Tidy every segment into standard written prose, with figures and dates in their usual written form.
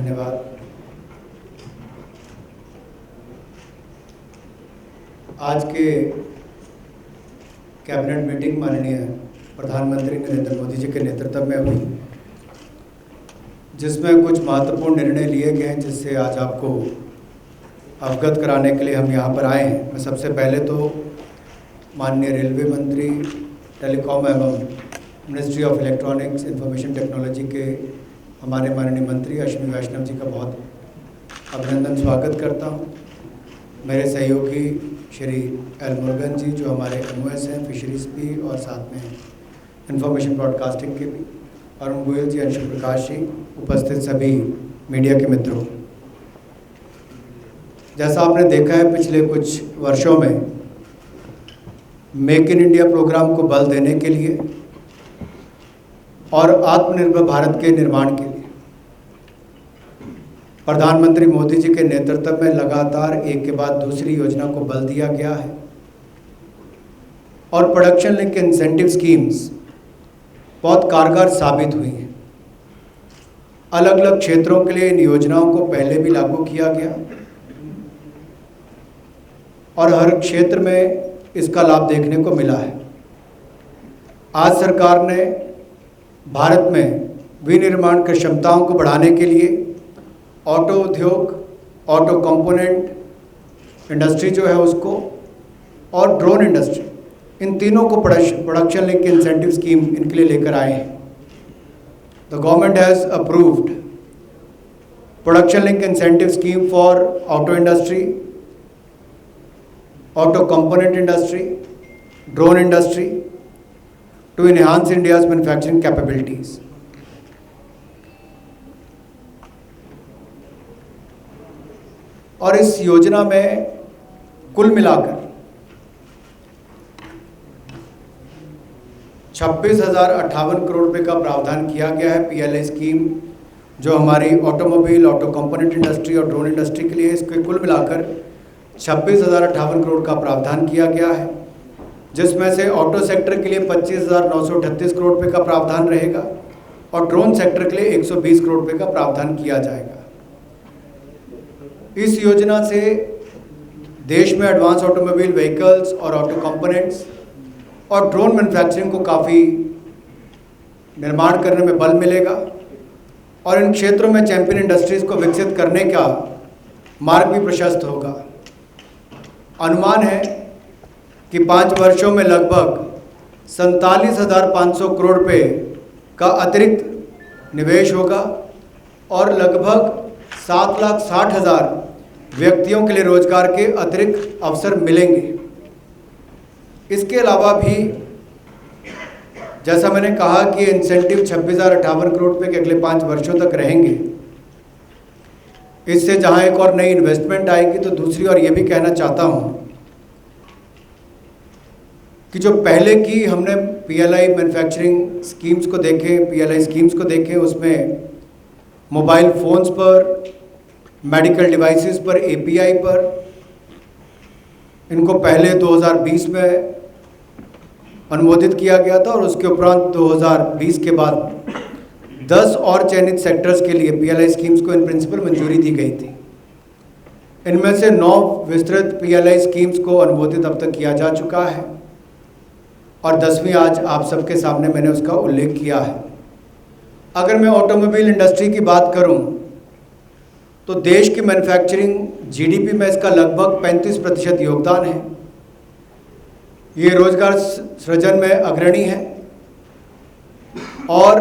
धन्यवाद। आज के कैबिनेट मीटिंग माननीय प्रधानमंत्री नरेंद्र मोदी जी के नेतृत्व में हुई, जिसमें कुछ महत्वपूर्ण निर्णय लिए गए हैं, जिससे आज आपको अवगत कराने के लिए हम यहाँ पर आए हैं। मैं सबसे पहले तो माननीय रेलवे मंत्री, टेलीकॉम एवं ministry of electronics information technology के हमारे माननीय मंत्री अश्विनी वैष्णव जी का बहुत अभिनंदन स्वागत करता हूँ। मेरे सहयोगी श्री एल मुरुगन जी, जो हमारे MOS हैं फिशरीज़ भी और साथ में इंफॉर्मेशन ब्रॉडकास्टिंग के भी, अरुण गोयल जी, अंशु प्रकाश जी, उपस्थित सभी मीडिया के मित्रों। जैसा आपने देखा है, पिछले कुछ वर्षों में मेक इन इंडिया प्रोग्राम को बल देने के लिए और आत्मनिर्भर भारत के निर्माण के लिए प्रधानमंत्री मोदी जी के नेतृत्व में लगातार एक के बाद दूसरी योजना को बल दिया गया है और प्रोडक्शन लिंक इंसेंटिव स्कीम्स बहुत कारगर साबित हुई हैं। अलग अलग क्षेत्रों के लिए इन योजनाओं को पहले भी लागू किया गया और हर क्षेत्र में इसका लाभ देखने को मिला है। आज सरकार ने भारत में विनिर्माण की क्षमताओं को बढ़ाने के लिए ऑटो उद्योग, ऑटो कंपोनेंट इंडस्ट्री जो है उसको, और ड्रोन इंडस्ट्री, इन तीनों को प्रोडक्शन लिंक इंसेंटिव स्कीम इनके लिए लेकर आए हैं। The government has approved production link incentive scheme for auto industry, auto component industry, drone industry to enhance India's manufacturing capabilities. और इस योजना में कुल मिलाकर 26,058 करोड़ रुपए का प्रावधान किया गया है। PLI स्कीम जो हमारी ऑटोमोबाइल, ऑटो कंपोनेंट इंडस्ट्री और ड्रोन इंडस्ट्री के लिए, इसके कुल मिलाकर 26,058 करोड़ का प्रावधान किया गया है, जिसमें से ऑटो सेक्टर के लिए 25,938 करोड़ रुपये का प्रावधान रहेगा और ड्रोन सेक्टर के लिए 120 करोड़ रुपये का प्रावधान किया जाएगा। इस योजना से देश में एडवांस ऑटोमोबाइल व्हीकल्स और ऑटो कंपोनेंट्स और ड्रोन मैन्युफैक्चरिंग को काफ़ी निर्माण करने में बल मिलेगा और इन क्षेत्रों में चैंपियन इंडस्ट्रीज़ को विकसित करने का मार्ग भी प्रशस्त होगा। अनुमान है कि 5 वर्षों में लगभग 47,500 करोड़ रुपये का अतिरिक्त निवेश होगा और लगभग 7,60,000 व्यक्तियों के लिए रोजगार के अतिरिक्त अवसर मिलेंगे। इसके अलावा भी जैसा मैंने कहा कि इंसेंटिव 26,058 करोड़ रुपये के अगले 5 वर्षों तक रहेंगे। इससे जहां एक और नई इन्वेस्टमेंट आएगी, तो दूसरी और ये भी कहना चाहता हूं कि जो पहले की हमने PLI मैन्युफैक्चरिंग स्कीम्स को देखें, PLI स्कीम्स को देखें, उसमें मोबाइल फ़ोन्स पर, मेडिकल डिवाइसेस पर, API पर, इनको पहले 2020 में अनुमोदित किया गया था और उसके उपरांत 2020 के बाद 10 और चयनित सेक्टर्स के लिए PLI स्कीम्स को इन प्रिंसिपल मंजूरी दी गई थी। इनमें से 9 विस्तृत PLI स्कीम्स को अनुमोदित अब तक किया जा चुका है और 10वीं आज आप सबके सामने मैंने उसका उल्लेख किया है। अगर मैं ऑटोमोबाइल इंडस्ट्री की बात करूं, तो देश की मैन्युफैक्चरिंग GDP में इसका लगभग 35% योगदान है। ये रोजगार सृजन में अग्रणी है और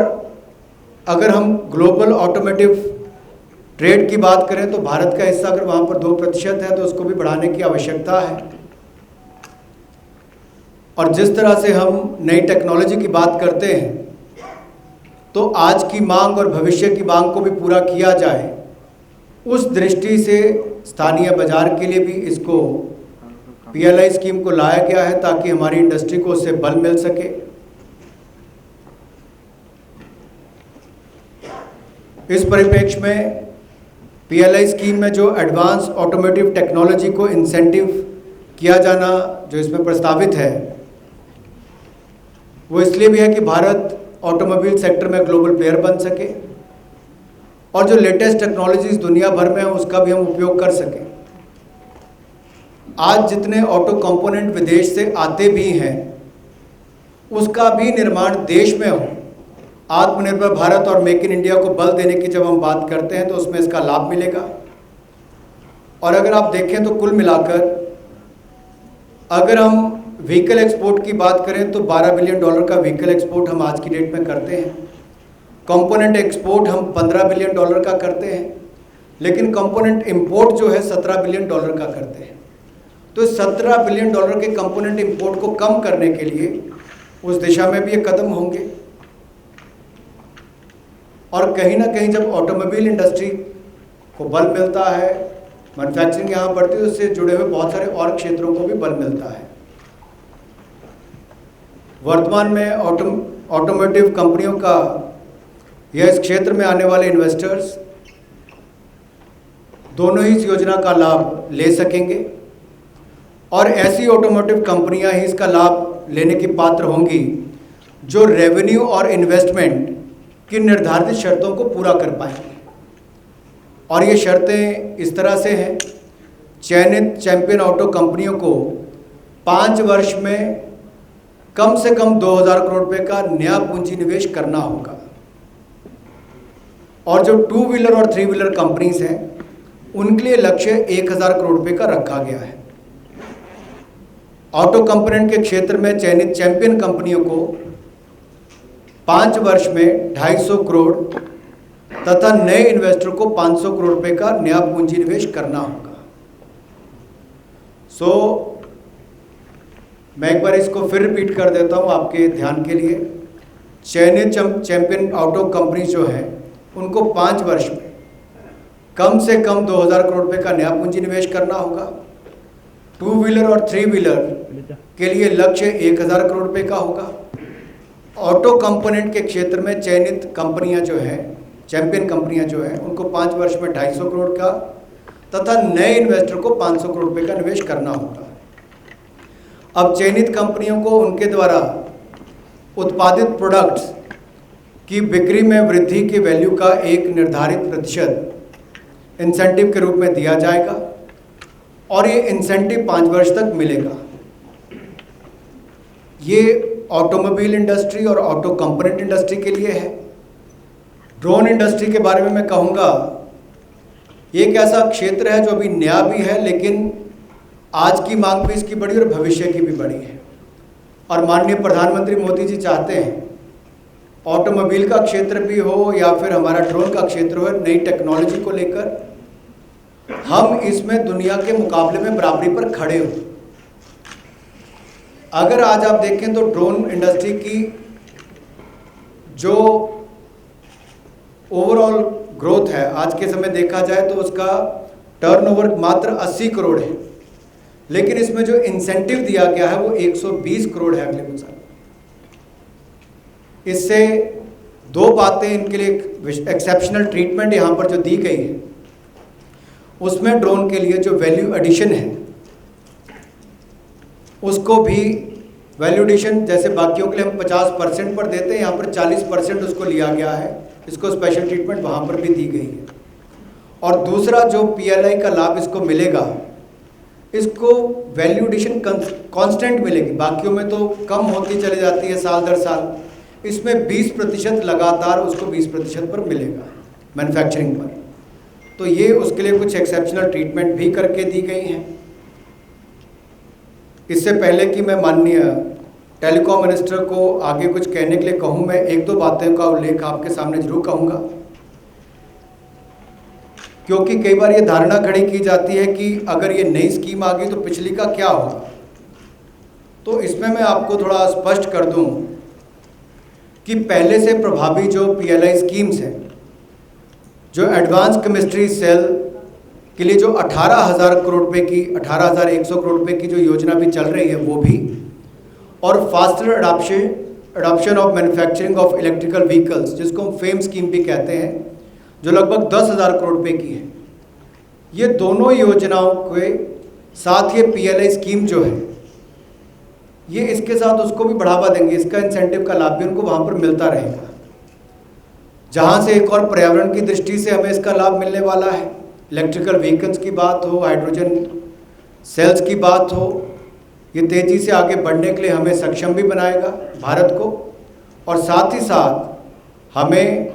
अगर हम ग्लोबल ऑटोमोटिव ट्रेड की बात करें तो भारत का हिस्सा अगर वहाँ पर 2% है तो उसको भी बढ़ाने की आवश्यकता है। और जिस तरह से हम नई टेक्नोलॉजी की बात करते हैं, तो आज की मांग और भविष्य की मांग को भी पूरा किया जाए, उस दृष्टि से स्थानीय बाजार के लिए भी इसको PLI स्कीम को लाया गया है ताकि हमारी इंडस्ट्री को उससे बल मिल सके। इस परिप्रेक्ष्य में PLI स्कीम में जो एडवांस ऑटोमोटिव टेक्नोलॉजी को इंसेंटिव किया जाना जो इसमें प्रस्तावित है, वो इसलिए भी है कि भारत ऑटोमोबाइल सेक्टर में ग्लोबल प्लेयर बन सके और जो लेटेस्ट टेक्नोलॉजीज दुनिया भर में है उसका भी हम उपयोग कर सकें। आज जितने ऑटो कंपोनेंट विदेश से आते भी हैं उसका भी निर्माण देश में हो। आत्मनिर्भर भारत और मेक इन इंडिया को बल देने की जब हम बात करते हैं तो उसमें इसका लाभ मिलेगा। और अगर आप देखें तो कुल मिलाकर अगर हम व्हीकल एक्सपोर्ट की बात करें तो $12 बिलियन का व्हीकल एक्सपोर्ट हम आज की डेट में करते हैं। कंपोनेंट एक्सपोर्ट हम $15 बिलियन का करते हैं, लेकिन कंपोनेंट इंपोर्ट जो है $17 बिलियन का करते हैं। तो $17 बिलियन के कंपोनेंट इंपोर्ट को कम करने के लिए उस दिशा में भी ये कदम होंगे। और कहीं ना कहीं जब ऑटोमोबाइल इंडस्ट्री को बल मिलता है, मैन्युफैक्चरिंग यहाँ बढ़ती है, उससे जुड़े हुए बहुत सारे और क्षेत्रों को भी बल मिलता है। वर्तमान में ऑटोमोटिव कंपनियों का या इस क्षेत्र में आने वाले इन्वेस्टर्स दोनों ही इस योजना का लाभ ले सकेंगे और ऐसी ऑटोमोटिव कंपनियां ही इसका लाभ लेने की पात्र होंगी जो रेवेन्यू और इन्वेस्टमेंट की निर्धारित शर्तों को पूरा कर पाएंगी। और ये शर्तें इस तरह से हैं, चयनित चैंपियन ऑटो कंपनियों को 5 वर्ष में कम से कम 2000 करोड़ रुपए का नया पूंजी निवेश करना होगा। और जो 2 व्हीलर और 3 व्हीलर कंपनीज हैं उनके लिए लक्ष्य 1000 करोड़ रुपए का रखा गया है। ऑटो कंपोनेंट के क्षेत्र में चयनित चैंपियन कंपनियों को 5 वर्ष में 250 करोड़ तथा नए इन्वेस्टर को 500 करोड़ रुपए का नया पूंजी निवेश करना होगा। मैं एक बार इसको फिर रिपीट कर देता हूं आपके ध्यान के लिए। चयनित चैंपियन ऑटो कंपनी जो है उनको 5 वर्ष में कम से कम 2000 करोड़ रुपए का नया पूंजी निवेश करना होगा। 2 व्हीलर और 3 व्हीलर के लिए लक्ष्य 1000 करोड़ रुपए का होगा। ऑटो कंपोनेंट के क्षेत्र में चयनित कंपनियां जो हैं, चैंपियन कंपनियां जो हैं, उनको 5 वर्ष में 250 करोड़ का तथा नए इन्वेस्टर को 500 करोड़ रुपए का निवेश करना होगा। अब चयनित कंपनियों को उनके द्वारा उत्पादित प्रोडक्ट्स की बिक्री में वृद्धि की वैल्यू का एक निर्धारित प्रतिशत इंसेंटिव के रूप में दिया जाएगा और ये इंसेंटिव 5 वर्ष तक मिलेगा। ये ऑटोमोबाइल इंडस्ट्री और ऑटो कंपोनेंट इंडस्ट्री के लिए है। ड्रोन इंडस्ट्री के बारे में मैं कहूँगा, ये एक ऐसा क्षेत्र है जो अभी नया भी है लेकिन आज की मांग भी इसकी बड़ी और भविष्य की भी बड़ी है। और माननीय प्रधानमंत्री मोदी जी चाहते हैं ऑटोमोबाइल का क्षेत्र भी हो या फिर हमारा ड्रोन का क्षेत्र हो, नई टेक्नोलॉजी को लेकर हम इसमें दुनिया के मुकाबले में बराबरी पर खड़े हो। अगर आज आप देखें तो ड्रोन इंडस्ट्री की जो ओवरऑल ग्रोथ है आज के समय देखा जाए तो उसका टर्नओवर मात्र 80 करोड़ है, लेकिन इसमें जो इंसेंटिव दिया गया है वो 120 करोड़ है अगले कुछ साल। इससे 2 बातें इनके लिए एक्सेप्शनल ट्रीटमेंट यहाँ पर जो दी गई है उसमें ड्रोन के लिए जो वैल्यू एडिशन है उसको भी वैल्यू एडिशन जैसे बाकियों के लिए हम 50% पर देते हैं, यहाँ पर 40% उसको लिया गया है। इसको स्पेशल ट्रीटमेंट वहाँ पर भी दी गई है। और दूसरा जो PLI का लाभ इसको मिलेगा, इसको वैल्यू एडिशन कांस्टेंट मिलेगी। बाकियों में तो कम होती चली जाती है साल दर साल, इसमें 20% लगातार उसको 20% पर मिलेगा मैन्युफैक्चरिंग पर। तो ये उसके लिए कुछ एक्सेप्शनल ट्रीटमेंट भी करके दी गई हैं। इससे पहले कि मैं माननीय टेलीकॉम मिनिस्टर को आगे कुछ कहने के लिए कहूँ, मैं 1-2 बातों का उल्लेख आपके सामने जरूर कहूँगा, क्योंकि कई बार ये धारणा खड़ी की जाती है कि अगर ये नई स्कीम आ गई तो पिछली का क्या होगा। तो इसमें मैं आपको थोड़ा स्पष्ट कर दूं कि पहले से प्रभावी जो PLI स्कीम्स हैं, जो एडवांस केमिस्ट्री सेल के लिए जो 18,000 करोड़ रुपए की 18,100 करोड़ रुपए की जो योजना भी चल रही है वो भी, और faster adoption of manufacturing of electrical vehicles जिसको हम फेम स्कीम भी कहते हैं, जो लगभग 10,000 करोड़ रुपए की है। ये दोनों योजनाओं के साथ ये PLI स्कीम जो है ये इसके साथ उसको भी बढ़ावा देंगे, इसका इंसेंटिव का लाभ भी उनको वहाँ पर मिलता रहेगा। जहाँ से एक और पर्यावरण की दृष्टि से हमें इसका लाभ मिलने वाला है। इलेक्ट्रिकल व्हीकल्स की बात हो, हाइड्रोजन सेल्स की बात हो, ये तेज़ी से आगे बढ़ने के लिए हमें सक्षम भी बनाएगा भारत को, और साथ ही साथ हमें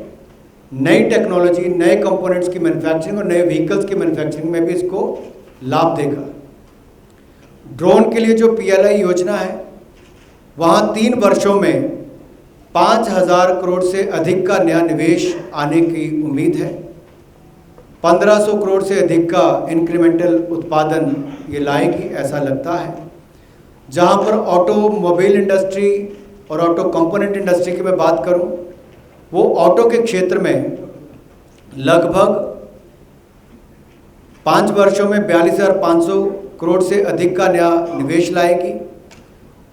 नई टेक्नोलॉजी, नए कंपोनेंट्स की मैन्युफैक्चरिंग और नए व्हीकल्स की मैन्युफैक्चरिंग में भी इसको लाभ देगा। ड्रोन के लिए जो PLI योजना है, वहाँ 3 वर्षों में 5,000 करोड़ से अधिक का नया निवेश आने की उम्मीद है। 1,500 करोड़ से अधिक का इंक्रीमेंटल उत्पादन ये लाएगी, ऐसा लगता है। जहाँ पर ऑटोमोबाइल इंडस्ट्री और ऑटो कंपोनेंट इंडस्ट्री की मैं बात करूँ, वो ऑटो के क्षेत्र में लगभग 5 वर्षों में 42,500 करोड़ से अधिक का नया निवेश लाएगी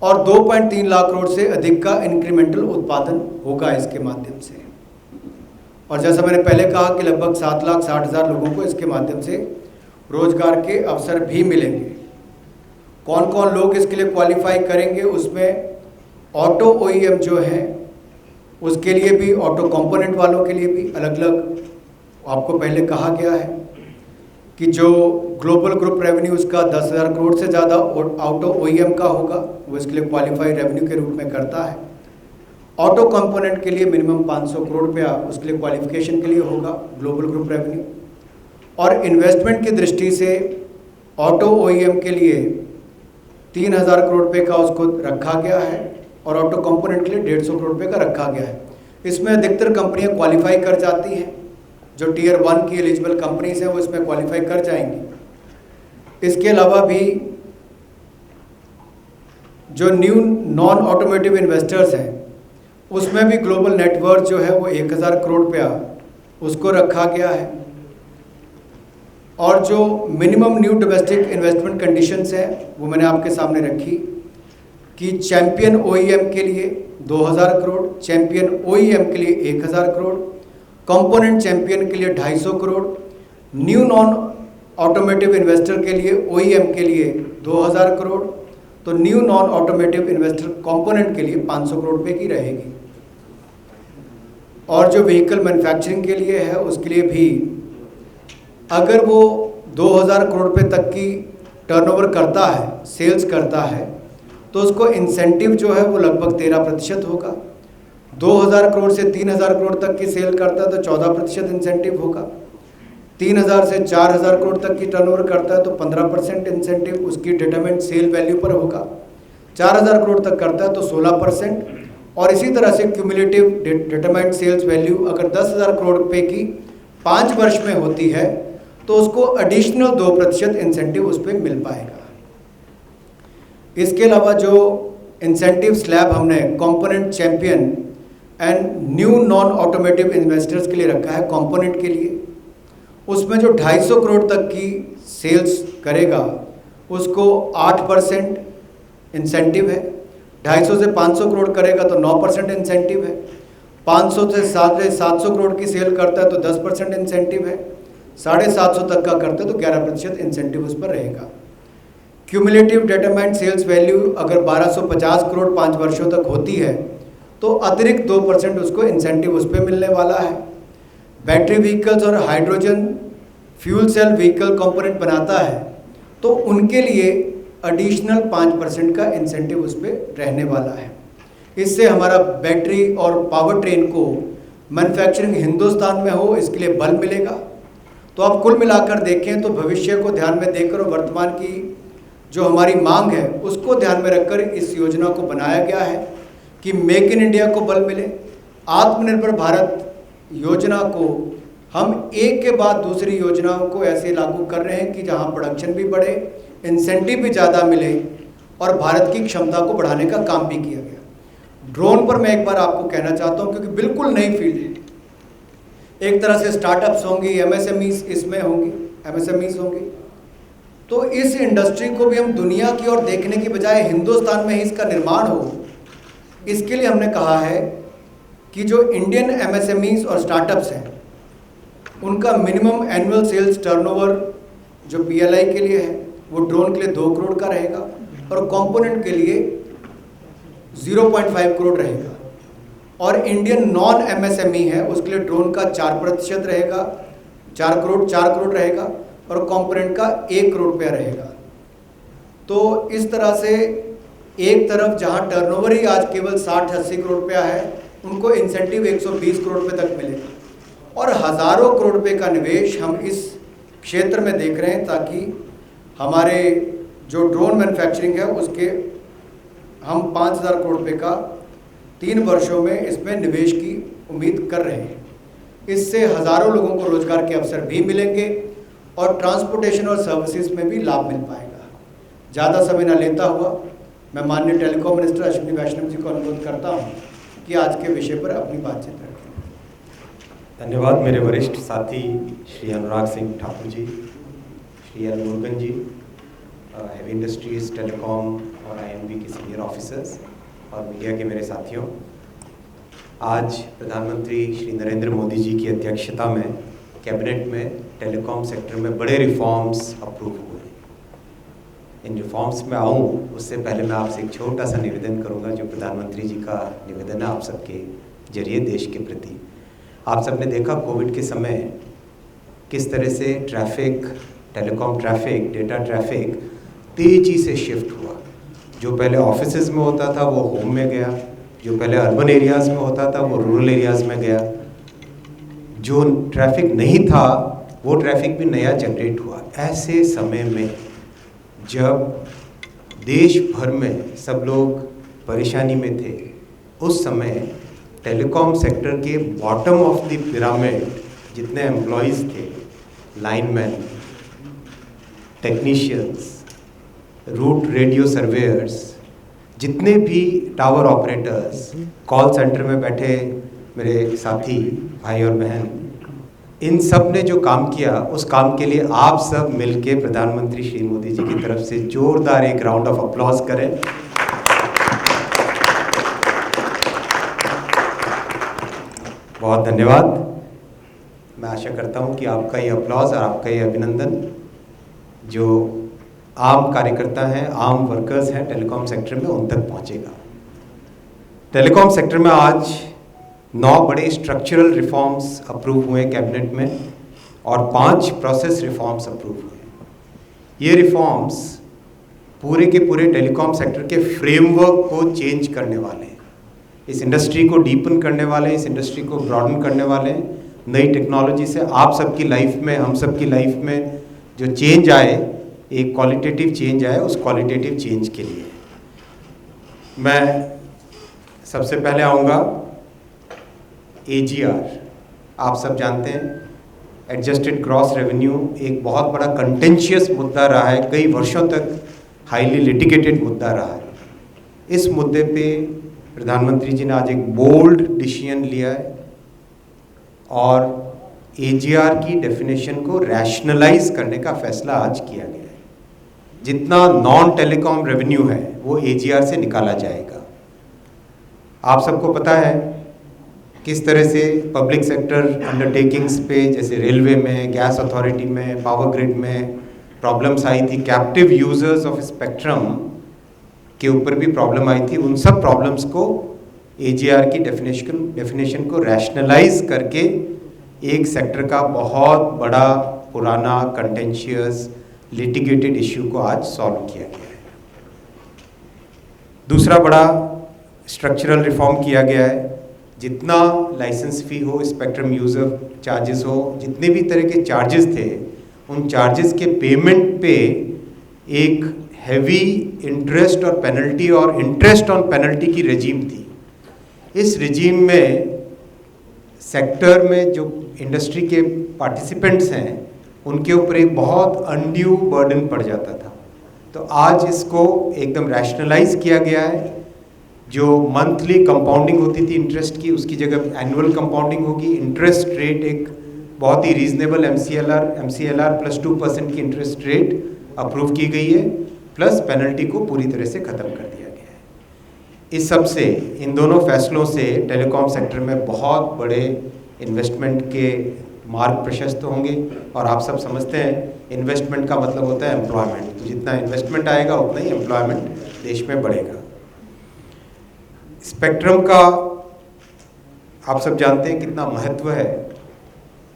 और 2.3 लाख करोड़ से अधिक का इंक्रीमेंटल उत्पादन होगा इसके माध्यम से। और जैसा मैंने पहले कहा कि लगभग 7,60,000 लोगों को इसके माध्यम से रोजगार के अवसर भी मिलेंगे। कौन कौन लोग इसके लिए क्वालिफाई करेंगे, उसमें ऑटो OEM जो है उसके लिए भी, ऑटो कंपोनेंट वालों के लिए भी अलग अलग आपको पहले कहा गया है कि जो ग्लोबल ग्रुप रेवेन्यू उसका 10,000 करोड़ से ज़्यादा ऑटो OEM का होगा, वो इसके लिए क्वालिफाई रेवेन्यू के रूप में करता है। ऑटो कंपोनेंट के लिए मिनिमम 500 करोड़ रुपया उसके लिए क्वालिफिकेशन के लिए होगा ग्लोबल ग्रुप रेवेन्यू। और इन्वेस्टमेंट की दृष्टि से ऑटो OEM के लिए 3,000 करोड़ रुपये का उसको रखा गया है और ऑटो कंपोनेंट के लिए 150 करोड़ रुपये का रखा गया है। इसमें अधिकतर कंपनियां क्वालिफाई कर जाती हैं, जो Tier 1 की एलिजिबल कंपनीज हैं वो इसमें क्वालिफाई कर जाएंगी। इसके अलावा भी जो न्यू नॉन ऑटोमेटिव इन्वेस्टर्स हैं उसमें भी ग्लोबल नेटवर्क जो है वो 1,000 करोड़ रुपया उसको रखा गया है। और जो minimum new domestic investment conditions हैं वो मैंने आपके सामने रखी कि चैंपियन OEM के लिए 2,000 करोड़, चैंपियन OEM के लिए 1,000 करोड़, कंपोनेंट चैंपियन के लिए 250 crore, new non automotive investor के लिए OEM के लिए 2,000 करोड़, तो new non automotive investor component के लिए 500 करोड़ रुपये की रहेगी। और जो व्हीकल मैन्युफैक्चरिंग के लिए है उसके लिए भी अगर वो 2,000 करोड़ रुपये तक की टर्नओवर करता है, सेल्स करता है, तो उसको इंसेंटिव जो है वो लगभग 13% होगा। 2,000 करोड़ से 3,000 करोड़ तक की सेल करता है तो 14% इंसेंटिव होगा। 3,000 से 4,000 करोड़ तक की टर्नओवर करता है तो 15% इंसेंटिव उसकी डिटरमाइंड सेल वैल्यू पर होगा। 4,000 करोड़ तक करता है तो 16%, और इसी तरह से क्यूमुलेटिव डिटरमाइंड सेल्स वैल्यू अगर 10,000 करोड़ रुपये की 5 वर्ष में होती है तो उसको एडिशनल 2% इंसेंटिव उस पर मिल पाएगा। इसके अलावा जो इंसेंटिव स्लैब हमने component champion and new non automotive investors के लिए रखा है, कंपोनेंट के लिए, उसमें जो 250 करोड़ तक की सेल्स करेगा उसको 8% इंसेंटिव है। 250 से 500 करोड़ करेगा तो 9% इंसेंटिव है। 500 से 750 करोड़ की सेल करता है तो 10% इंसेंटिव है। 750 तक का करता है तो 11% इंसेंटिव उस पर रहेगा। क्यूमुलेटिव डिटरमाइंड सेल्स वैल्यू अगर 1,250 करोड़ 5 वर्षों तक होती है तो अतिरिक्त 2% उसको इंसेंटिव उस पर मिलने वाला है। बैटरी व्हीकल्स और hydrogen fuel cell vehicle component बनाता है तो उनके लिए एडिशनल 5% का इंसेंटिव उस पर रहने वाला है। इससे हमारा बैटरी और पावर ट्रेन को मैन्युफैक्चरिंग हिंदुस्तान में हो, इसके लिए बल मिलेगा। तो आप कुल मिलाकर देखें तो भविष्य को ध्यान में देकर और वर्तमान की जो हमारी मांग है उसको ध्यान में रखकर इस योजना को बनाया गया है कि मेक इन इंडिया को बल मिले। आत्मनिर्भर भारत योजना को हम एक के बाद दूसरी योजनाओं को ऐसे लागू कर रहे हैं कि जहां प्रोडक्शन भी बढ़े, इंसेंटिव भी ज़्यादा मिले और भारत की क्षमता को बढ़ाने का काम भी किया गया। ड्रोन पर मैं एक बार आपको कहना चाहता हूं, क्योंकि बिल्कुल नई फील्ड है। एक तरह से स्टार्टअप्स होंगी, MSMEs इसमें होंगी, MSMEs होंगी, तो इस इंडस्ट्री को भी हम दुनिया की ओर देखने की बजाय हिंदुस्तान में ही इसका निर्माण हो, इसके लिए हमने कहा है कि जो इंडियन MSMEs और स्टार्टअप्स हैं उनका मिनिमम एनुअल सेल्स टर्नओवर जो PLI के लिए है वो ड्रोन के लिए 2 करोड़ का रहेगा और कंपोनेंट के लिए 0.5 करोड़ रहेगा। और इंडियन नॉन MSME है उसके लिए ड्रोन का 4% रहेगा, 4 करोड़ रहेगा, और कंपोनेंट का 1 करोड़ रुपया रहेगा। तो इस तरह से एक तरफ जहां टर्नओवर ही आज केवल 60-80 करोड़ रुपया है, उनको इंसेंटिव 120 करोड़ रुपये तक मिलेगा, और हज़ारों करोड़ रुपये का निवेश हम इस क्षेत्र में देख रहे हैं, ताकि हमारे जो ड्रोन मैन्युफैक्चरिंग है उसके हम 5000 करोड़ रुपये का 3 वर्षों में इसमें निवेश की उम्मीद कर रहे हैं। इससे हज़ारों लोगों को रोजगार के अवसर भी मिलेंगे और ट्रांसपोर्टेशन और सर्विसेज में भी लाभ मिल पाएगा। ज़्यादा समय न लेता हुआ मैं माननीय टेलीकॉम मिनिस्टर अश्विनी वैष्णव जी को अनुरोध करता हूँ कि आज के विषय पर अपनी बातचीत रखें। धन्यवाद मेरे वरिष्ठ साथी श्री अनुराग सिंह ठाकुर जी, श्री एल मुरुगन जी, हैवी इंडस्ट्रीज, टेलीकॉम और IMB के सीनियर ऑफिसर्स और मीडिया के मेरे साथियों। आज प्रधानमंत्री श्री नरेंद्र मोदी जी की अध्यक्षता में कैबिनेट में टेलीकॉम सेक्टर में बड़े रिफॉर्म्स अप्रूव हुए। इन रिफॉर्म्स में आऊँ उससे पहले मैं आपसे एक छोटा सा निवेदन करूँगा, जो प्रधानमंत्री जी का निवेदन है आप सबके जरिए देश के प्रति। आप सबने देखा कोविड के समय किस तरह से traffic, telecom traffic, data traffic तेज़ी से शिफ्ट हुआ। जो पहले ऑफिसेज में होता था वो होम में गया, जो पहले अर्बन एरियाज़ में होता था वो रूरल एरियाज़ में गया, जो ट्रैफिक नहीं था वो ट्रैफिक भी नया जनरेट हुआ। ऐसे समय में जब देश भर में सब लोग परेशानी में थे, उस समय टेलीकॉम सेक्टर के बॉटम ऑफ द पिरामिड जितने एम्प्लॉयज़ थे, lineman, technicians, route radio surveyors, जितने भी टावर ऑपरेटर्स, कॉल सेंटर में बैठे मेरे साथी भाई और बहन, इन सब ने जो काम किया उस काम के लिए आप सब मिलके प्रधानमंत्री श्री मोदी जी की तरफ से जोरदार एक राउंड ऑफ अप्लॉज करें। बहुत धन्यवाद। मैं आशा करता हूं कि आपका ये अप्लॉज और आपका ये अभिनंदन जो आम कार्यकर्ता हैं, आम वर्कर्स हैं टेलीकॉम सेक्टर में, उन तक पहुंचेगा। टेलीकॉम सेक्टर में आज 9 बड़े स्ट्रक्चरल रिफॉर्म्स अप्रूव हुए कैबिनेट में और 5 प्रोसेस रिफॉर्म्स अप्रूव हुए। ये रिफॉर्म्स पूरे के पूरे टेलीकॉम सेक्टर के फ्रेमवर्क को चेंज करने वाले हैं, इस इंडस्ट्री को डीपन करने वाले हैं, इस इंडस्ट्री को ब्रॉडन करने वाले हैं। नई टेक्नोलॉजी से आप सबकी लाइफ में, हम सबकी लाइफ में जो चेंज आए, एक क्वालिटेटिव चेंज आए, उस क्वालिटेटिव चेंज के लिए मैं सबसे पहले आऊँगा AGR। आप सब जानते हैं एडजस्टेड ग्रॉस रेवेन्यू एक बहुत बड़ा कंटेंशियस मुद्दा रहा है, कई वर्षों तक हाईली लिटिगेटेड मुद्दा रहा है। इस मुद्दे पे प्रधानमंत्री जी ने आज एक बोल्ड डिसीजन लिया है और AGR की डेफिनेशन को रैशनलाइज करने का फैसला आज किया गया है। जितना नॉन टेलीकॉम रेवेन्यू है वो AGR से निकाला जाएगा। आप सबको पता है किस तरह से पब्लिक सेक्टर अंडरटेकिंग्स पे, जैसे रेलवे में, गैस अथॉरिटी में, पावर ग्रिड में प्रॉब्लम्स आई थी, कैप्टिव यूजर्स ऑफ स्पेक्ट्रम के ऊपर भी प्रॉब्लम आई थी। उन सब प्रॉब्लम्स को AGR की डेफिनेशन को रैशनलाइज करके एक सेक्टर का बहुत बड़ा पुराना कंटेंशियस लिटिगेटेड इश्यू को आज सॉल्व किया गया है। दूसरा बड़ा स्ट्रक्चरल रिफॉर्म किया गया है। जितना लाइसेंस फ़ी हो, स्पेक्ट्रम यूज़र चार्जेस हो, जितने भी तरह के चार्जेस थे, उन चार्जेस के पेमेंट पे एक हैवी इंटरेस्ट और पेनल्टी और इंटरेस्ट ऑन पेनल्टी की रेजीम थी। इस रेजीम में सेक्टर में जो इंडस्ट्री के पार्टिसिपेंट्स हैं उनके ऊपर एक बहुत अनड्यू बर्डन पड़ जाता था। तो आज इसको एकदम रैशनलाइज किया गया है। जो मंथली कंपाउंडिंग होती थी इंटरेस्ट की, उसकी जगह एनुअल कंपाउंडिंग होगी। इंटरेस्ट रेट एक बहुत ही रीजनेबल MCLR प्लस 2% की इंटरेस्ट रेट अप्रूव की गई है, प्लस पेनल्टी को पूरी तरह से ख़त्म कर दिया गया है। इस सब से, इन दोनों फैसलों से टेलीकॉम सेक्टर में बहुत बड़े इन्वेस्टमेंट के मार्ग प्रशस्त होंगे। और आप सब समझते हैं इन्वेस्टमेंट का मतलब होता है एम्प्लॉयमेंट। तो जितना इन्वेस्टमेंट आएगा उतना ही एम्प्लॉयमेंट देश में बढ़ेगा। स्पेक्ट्रम का आप सब जानते हैं कितना महत्व है,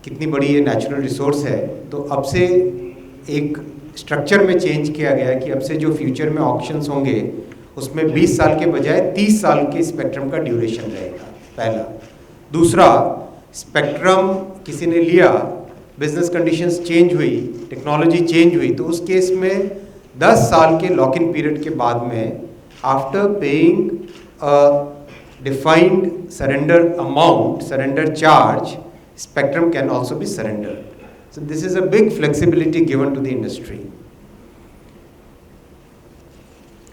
कितनी बड़ी ये नेचुरल रिसोर्स है। तो अब से एक स्ट्रक्चर में चेंज किया गया है कि अब से जो फ्यूचर में ऑक्शंस होंगे उसमें 20 साल के बजाय 30 साल के स्पेक्ट्रम का ड्यूरेशन रहेगा, पहला। दूसरा, स्पेक्ट्रम किसी ने लिया, बिजनेस कंडीशंस चेंज हुई, टेक्नोलॉजी चेंज हुई, तो उस केस में 10 साल के लॉक इन पीरियड के बाद में after paying defined surrender amount, surrender charge, spectrum can also be surrendered. So this is a big flexibility given to the industry.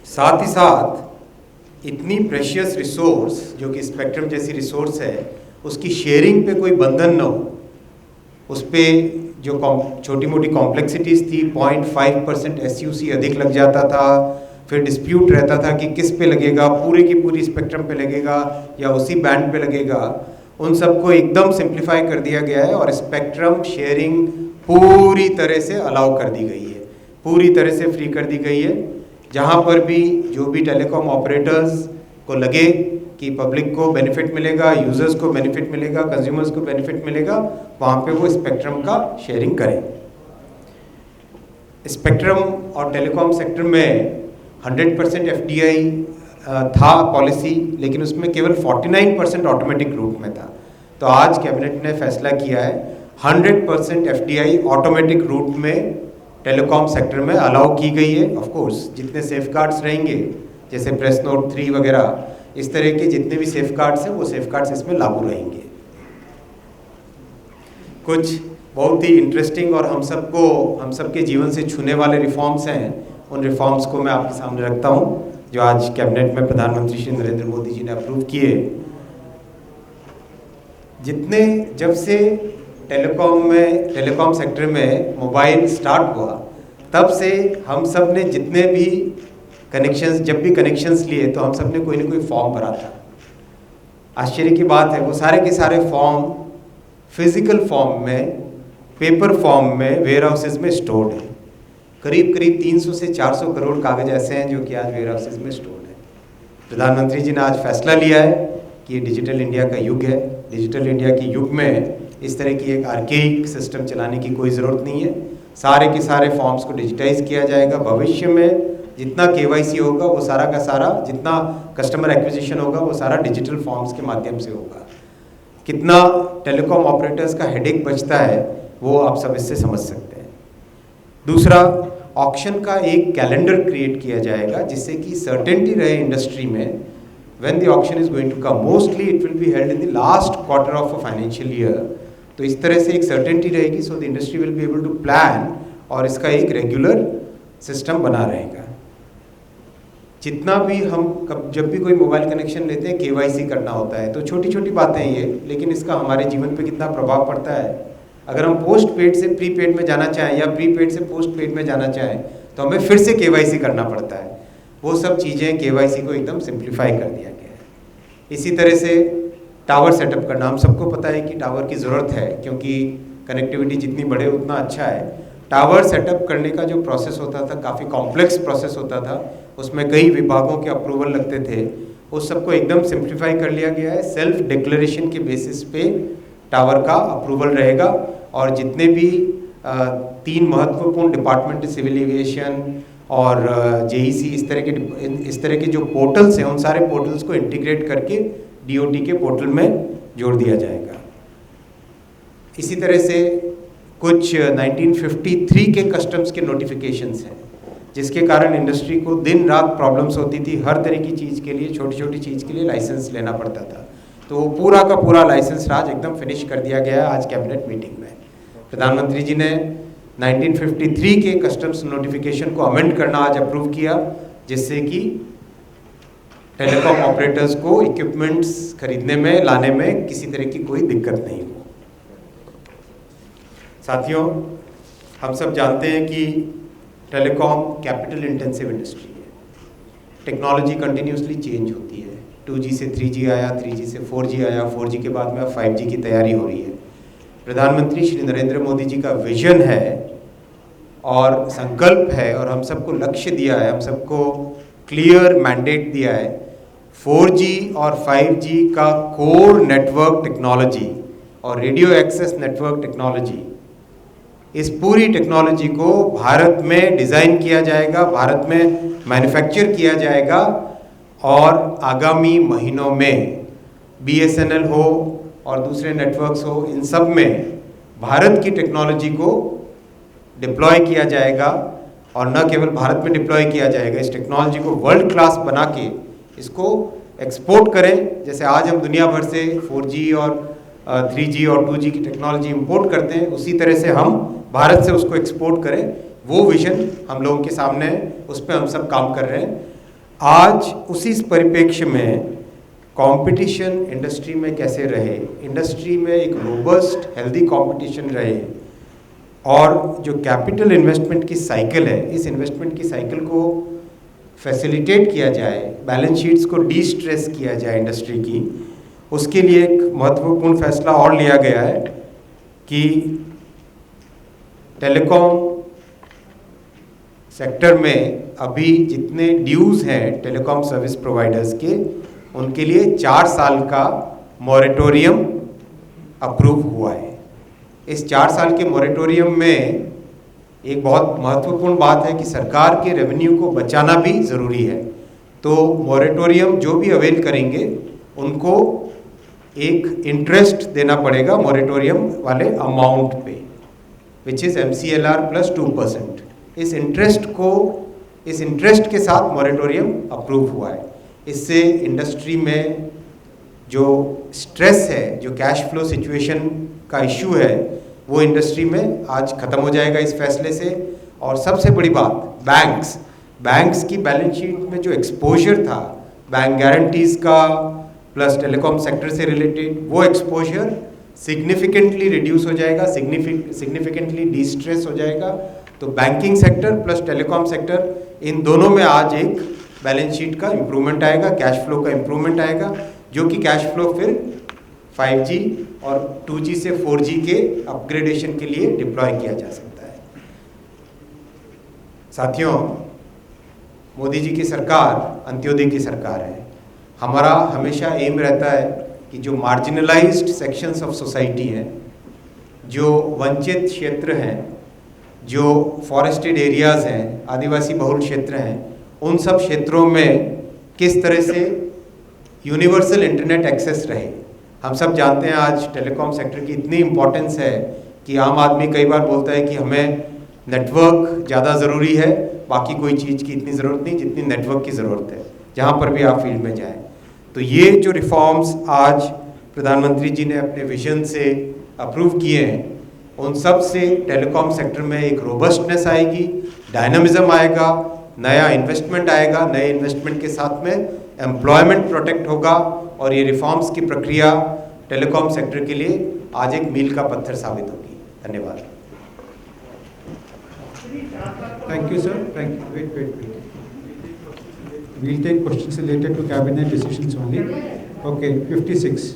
साथ ही साथ इतनी प्रेशियस रिसोर्स जो कि स्पेक्ट्रम जैसी रिसोर्स है, उसकी शेयरिंग पे कोई बंधन न हो, उस पे जो छोटी मोटी कॉम्प्लेक्सिटीज़ थी, 0.5% SUC अधिक लग जाता था, फिर डिस्प्यूट रहता था कि किस पे लगेगा, पूरे की पूरी स्पेक्ट्रम पे लगेगा या उसी बैंड पे लगेगा, उन सबको एकदम सिंप्लीफाई कर दिया गया है और स्पेक्ट्रम शेयरिंग पूरी तरह से अलाउ कर दी गई है, पूरी तरह से फ्री कर दी गई है। जहाँ पर भी जो भी टेलीकॉम ऑपरेटर्स को लगे कि पब्लिक को बेनिफिट मिलेगा, यूजर्स को बेनिफिट मिलेगा, कंज्यूमर्स को बेनिफिट मिलेगा, वहाँ पे वो स्पेक्ट्रम का शेयरिंग करें। स्पेक्ट्रम और टेलीकॉम सेक्टर में 100% FDI था पॉलिसी, लेकिन उसमें केवल 49% ऑटोमेटिक रूट में था। तो आज कैबिनेट ने फैसला किया है 100% FDI ऑटोमेटिक रूट में टेलीकॉम सेक्टर में अलाउ की गई है। ऑफ कोर्स जितने सेफगार्ड्स रहेंगे, जैसे प्रेस नोट 3 वगैरह, इस तरह के जितने भी सेफगार्ड्स हैं वो सेफगार्ड्स इसमें लागू रहेंगे। कुछ बहुत ही इंटरेस्टिंग और हम सबके जीवन से छूने वाले रिफॉर्म्स हैं, उन रिफॉर्म्स को मैं आपके सामने रखता हूँ जो आज कैबिनेट में प्रधानमंत्री श्री नरेंद्र मोदी जी ने अप्रूव किए। जब से टेलीकॉम सेक्टर में मोबाइल स्टार्ट हुआ, तब से हम सब ने जितने भी जब भी कनेक्शंस लिए, तो हम सब ने कोई ना कोई फॉर्म भरा था। आश्चर्य की बात है, वो सारे के सारे फॉर्म फिजिकल फॉर्म में, पेपर फॉर्म में, वेयर हाउसेज में स्टोर्ड है। करीब 300 से 400 करोड़ कागज ऐसे हैं जो कि आज वेयर हाउसेज में स्टोर्ड है। प्रधानमंत्री जी ने आज फैसला लिया है कि ये डिजिटल इंडिया का युग है। डिजिटल इंडिया के युग में इस तरह की एक आर्केइक सिस्टम चलाने की कोई ज़रूरत नहीं है। सारे के सारे फॉर्म्स को डिजिटाइज किया जाएगा। भविष्य में जितना KYC होगा वो सारा का सारा, जितना कस्टमर एक्विजिशन होगा वो सारा डिजिटल फॉर्म्स के माध्यम से होगा। कितना टेलीकॉम ऑपरेटर्स का हेडेक बचता है वो आप सब इससे समझ सकते हैं। दूसरा, ऑक्शन का एक कैलेंडर क्रिएट किया जाएगा जिससे कि सर्टेनिटी रहे इंडस्ट्री में when the auction is going to come. Mostly it will be held in the last quarter of a financial year. तो इस तरह से एक सर्टेनिटी रहेगी, so the industry will be able to plan और इसका एक रेगुलर सिस्टम बना रहेगा। जितना भी जब भी कोई मोबाइल कनेक्शन लेते हैं KYC करना होता है, तो छोटी छोटी बातें हैं ये, लेकिन इसका हमारे जीवन पे कितना प्रभाव पड़ता है। अगर हम पोस्ट पेड से प्रीपेड में जाना चाहें या प्रीपेड से पोस्ट पेड में जाना चाहें तो हमें फिर से KYC करना पड़ता है। वो सब चीज़ें KYC को एकदम सिंप्लीफाई कर दिया गया है। इसी तरह से टावर सेटअप करना, हम सबको पता है कि टावर की ज़रूरत है, क्योंकि कनेक्टिविटी जितनी बढ़े उतना अच्छा है। टावर सेटअप करने का जो प्रोसेस होता था काफ़ी कॉम्प्लेक्स प्रोसेस होता था, उसमें कई विभागों के अप्रूवल लगते थे। उस सबको एकदम सिंप्लीफाई कर लिया गया है। सेल्फ डिक्लेरेशन के बेसिस पे टावर का अप्रूवल रहेगा और जितने भी 3 महत्वपूर्ण डिपार्टमेंट, सिविल एविएशन और JEC, इस तरह के जो पोर्टल्स हैं, उन सारे पोर्टल्स को इंटीग्रेट करके DOT के पोर्टल में जोड़ दिया जाएगा। इसी तरह से कुछ 1953 के कस्टम्स के नोटिफिकेशंस हैं, जिसके कारण इंडस्ट्री को दिन रात प्रॉब्लम्स होती थी। हर तरह की चीज़ के लिए, छोटी छोटी चीज़ के लिए लाइसेंस लेना पड़ता था। तो वो पूरा का पूरा लाइसेंस राज एकदम फिनिश कर दिया गया आज कैबिनेट मीटिंग में। प्रधानमंत्री जी ने 1953 के कस्टम्स नोटिफिकेशन को अमेंड करना आज अप्रूव किया, जिससे कि टेलीकॉम ऑपरेटर्स को इक्विपमेंट्स खरीदने में, लाने में किसी तरह की कोई दिक्कत नहीं हो। साथियों, हम सब जानते हैं कि टेलीकॉम कैपिटल इंटेंसिव इंडस्ट्री है। टेक्नोलॉजी कंटिन्यूसली चेंज होती है। 2G से 3G आया, 3G से 4G आया, 4G के बाद में अब 5G की तैयारी हो रही है। प्रधानमंत्री श्री नरेंद्र मोदी जी का विजन है और संकल्प है और हम सबको लक्ष्य दिया है, हम सबको क्लियर मैंडेट दिया है 4G और 5G का कोर नेटवर्क टेक्नोलॉजी और रेडियो एक्सेस नेटवर्क टेक्नोलॉजी, इस पूरी टेक्नोलॉजी को भारत में डिज़ाइन किया जाएगा, भारत में मैन्युफैक्चर किया जाएगा और आगामी महीनों में BSNL हो और दूसरे नेटवर्क्स हो, इन सब में भारत की टेक्नोलॉजी को डिप्लॉय किया जाएगा। और न केवल भारत में डिप्लॉय किया जाएगा, इस टेक्नोलॉजी को वर्ल्ड क्लास बना के इसको एक्सपोर्ट करें। जैसे आज हम दुनिया भर से 4G और 3G और 2G की टेक्नोलॉजी इंपोर्ट करते हैं, उसी तरह से हम भारत से उसको एक्सपोर्ट करें। वो विजन हम लोगों के सामने है, उस पर हम सब काम कर रहे हैं। आज उसी परिप्रेक्ष्य में कंपटीशन इंडस्ट्री में कैसे रहे, इंडस्ट्री में एक रोबस्ट हेल्दी कंपटीशन रहे, और जो कैपिटल इन्वेस्टमेंट की साइकिल है, इस इन्वेस्टमेंट की साइकिल को फैसिलिटेट किया जाए, बैलेंस शीट्स को डी स्ट्रेस किया जाए इंडस्ट्री की, उसके लिए एक महत्वपूर्ण फैसला और लिया गया है कि टेलीकॉम सेक्टर में अभी जितने ड्यूज़ हैं टेलीकॉम सर्विस प्रोवाइडर्स के, उनके लिए 4 साल का मॉरेटोरियम अप्रूव हुआ है। इस 4 साल के मॉरेटोरियम में एक बहुत महत्वपूर्ण बात है कि सरकार के रेवेन्यू को बचाना भी ज़रूरी है। तो मॉरेटोरियम जो भी अवेल करेंगे उनको एक इंटरेस्ट देना पड़ेगा मॉरेटोरियम वाले अमाउंट पे, विच इज़ MCLR + 2%। इस इंटरेस्ट के साथ मॉरेटोरियम अप्रूव हुआ है। इससे इंडस्ट्री में जो स्ट्रेस है, जो कैश फ्लो सिचुएशन का इशू है, वो इंडस्ट्री में आज ख़त्म हो जाएगा इस फैसले से। और सबसे बड़ी बात, बैंक्स की बैलेंस शीट में जो एक्सपोजर था बैंक गारंटीज़ का प्लस टेलीकॉम सेक्टर से रिलेटेड, वो एक्सपोजर सिग्निफिकेंटली रिड्यूस हो जाएगा, सिग्निफिकेंटली डिस्ट्रेस हो जाएगा। तो banking sector plus telecom sector, इन दोनों में आज एक बैलेंस शीट का इम्प्रूवमेंट आएगा, कैश फ्लो का इम्प्रूवमेंट आएगा, जो कि कैश फ्लो फिर 5G और 2G से 4G के अपग्रेडेशन के लिए डिप्लॉय किया जा सकता है। साथियों, मोदी जी की सरकार अंत्योदय की सरकार है। हमारा हमेशा एम रहता है कि जो मार्जिनलाइज्ड सेक्शंस ऑफ सोसाइटी हैं, जो वंचित क्षेत्र हैं, जो फॉरेस्टेड एरियाज़ हैं, आदिवासी बहुल क्षेत्र हैं, उन सब क्षेत्रों में किस तरह से यूनिवर्सल इंटरनेट एक्सेस रहे। हम सब जानते हैं आज टेलीकॉम सेक्टर की इतनी इम्पोर्टेंस है कि आम आदमी कई बार बोलता है कि हमें नेटवर्क ज़्यादा ज़रूरी है, बाकी कोई चीज़ की इतनी ज़रूरत नहीं जितनी नेटवर्क की ज़रूरत है, जहाँ पर भी आप फील्ड में जाएं। तो ये जो रिफॉर्म्स आज प्रधानमंत्री जी ने अपने विजन से अप्रूव किए हैं, उन सब से टेलीकॉम सेक्टर में एक रोबस्टनेस आएगी, डायनामिज्म आएगा, नया इन्वेस्टमेंट आएगा, नए इन्वेस्टमेंट के साथ में एम्प्लॉयमेंट प्रोटेक्ट होगा, और ये रिफॉर्म्स की प्रक्रिया टेलीकॉम सेक्टर के लिए आज एक मील का पत्थर साबित होगी। धन्यवाद। Thank you, sir. Thank you. Wait. We'll take questions related to cabinet decisions only. Okay, 56.